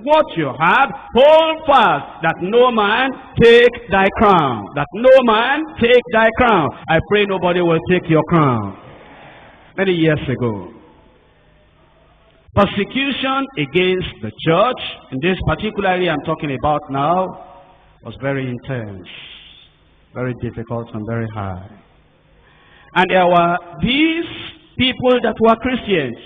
what you have, hold fast, that no man take thy crown. That no man take thy crown. I pray nobody will take your crown. Many years ago, persecution against the church, in this particular area I'm talking about now, was very intense, very difficult and very high. And there were these people that were Christians.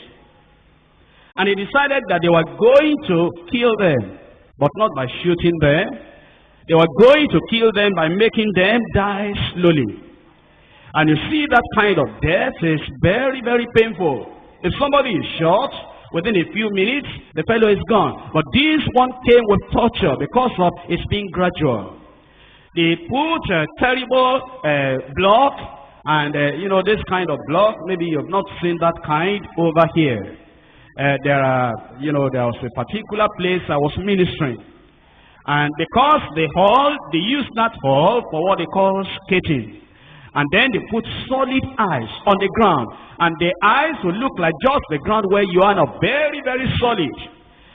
And he decided that they were going to kill them, but not by shooting them. They were going to kill them by making them die slowly. And you see, that kind of death is very, very painful. If somebody is shot, within a few minutes, the fellow is gone. But this one came with torture because of its being gradual. They put a terrible block, and you know, this kind of block, maybe you've not seen that kind over here. There was a particular place I was ministering. And because the hall, they used that hall for what they call skating. And then they put solid ice on the ground. And the ice will look like just the ground where you are now, very, very solid.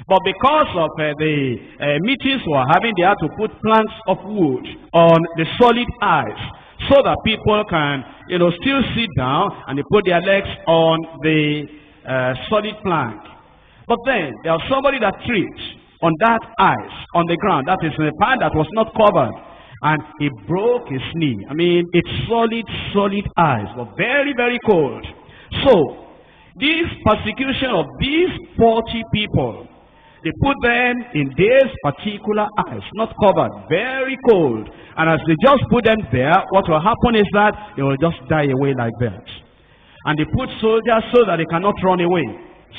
But because of the meetings we were having, they had to put planks of wood on the solid ice, so that people can, still sit down, and they put their legs on the solid plank. But then there was somebody that tripped on that ice on the ground. That is in a pan that was not covered. And he broke his knee. I mean, it's solid ice, but very, very cold. So, this persecution of these 40 people, they put them in this particular ice, not covered, very cold. And as they just put them there, what will happen is that they will just die away like that. And they put soldiers so that they cannot run away.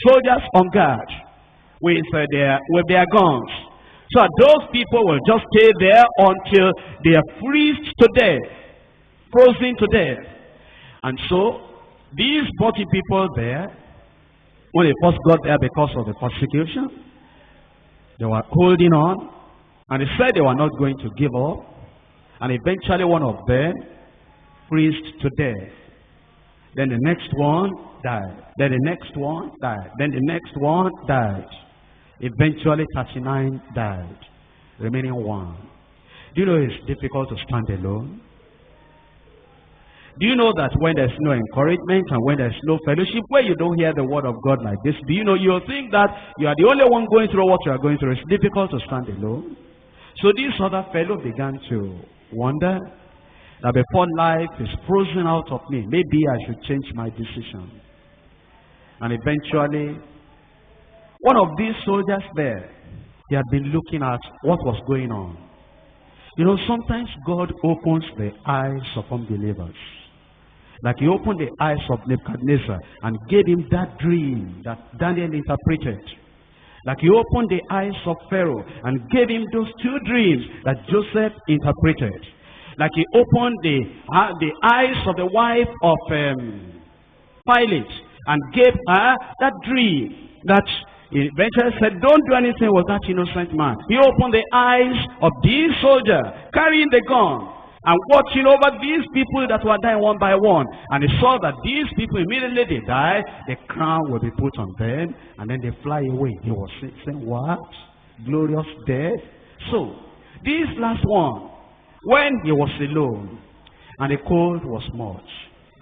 Soldiers on guard with their guns. So those people will just stay there until they are freezed to death, frozen to death. And so, these 40 people there, when they first got there because of the persecution, they were holding on, and they said they were not going to give up. And eventually one of them freezed to death. Then the next one died. Then the next one died. Then the next one died. Eventually 39 died, remaining one. Do you know it's difficult to stand alone? Do you know that when there's no encouragement and when there's no fellowship, where you don't hear the word of God like this, do you know, you'll think that you are the only one going through what you are going through. It's difficult to stand alone. So this other fellow began to wonder that before life is frozen out of me, maybe I should change my decision. And eventually, one of these soldiers there, he had been looking at what was going on. Sometimes God opens the eyes of unbelievers. Like he opened the eyes of Nebuchadnezzar and gave him that dream that Daniel interpreted. Like he opened the eyes of Pharaoh and gave him those two dreams that Joseph interpreted. Like he opened the eyes of the wife of Pilate and gave her that dream that he eventually said, don't do anything with that innocent man. He opened the eyes of this soldier carrying the gun and watching over these people that were dying one by one. And he saw that these people, immediately they die, the crown will be put on them, and then they fly away. He was saying, what? Glorious death? So, this last one, when he was alone, and the cold was much,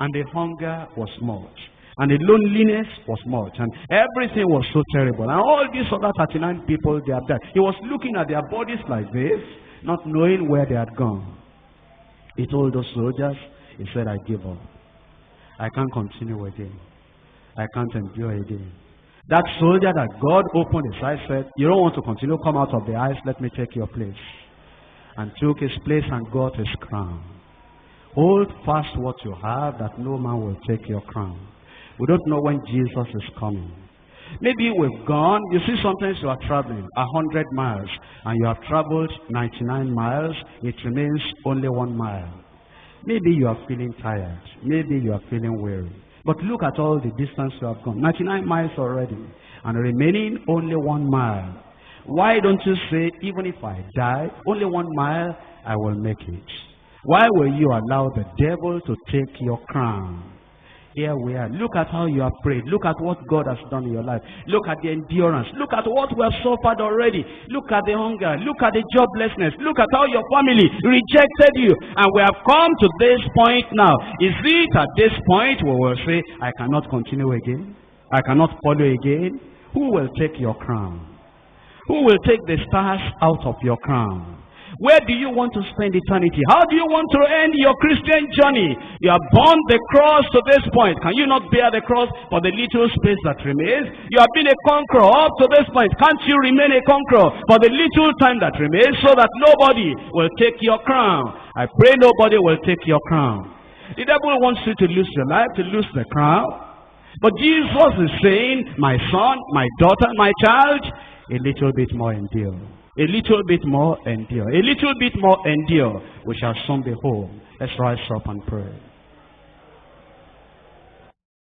and the hunger was much, and the loneliness was much, and everything was so terrible, and all these other 39 people, they have died. He was looking at their bodies like this, not knowing where they had gone. He told those soldiers, he said, I give up. I can't continue again. I can't endure again. That soldier that God opened his eyes said, you don't want to continue, come out of the ice, let me take your place. And took his place and got his crown. Hold fast what you have, that no man will take your crown. We don't know when Jesus is coming. Maybe we've gone, you see, sometimes you are traveling 100 miles and you have traveled 99 miles, it remains only 1 mile. Maybe you are feeling tired, maybe you are feeling weary. But look at all the distance you have gone, 99 miles already, and remaining only 1 mile. Why don't you say, even if I die, only 1 mile, I will make it? Why will you allow the devil to take your crown? Here we are. Look at how you have prayed. Look at what God has done in your life. Look at the endurance. Look at what we have suffered already. Look at the hunger. Look at the joblessness. Look at how your family rejected you. And we have come to this point now. Is it at this point we will say, I cannot continue again? I cannot follow again? Who will take your crown? Who will take the stars out of your crown? Where do you want to spend eternity? How do you want to end your Christian journey? You have borne the cross to this point. Can you not bear the cross for the little space that remains? You have been a conqueror up to this point. Can't you remain a conqueror for the little time that remains so that nobody will take your crown? I pray nobody will take your crown. The devil wants you to lose your life, to lose the crown. But Jesus is saying, my son, my daughter, my child, a little bit more endure. A little bit more endure. A little bit more endure. We shall soon be home. Let's rise up and pray.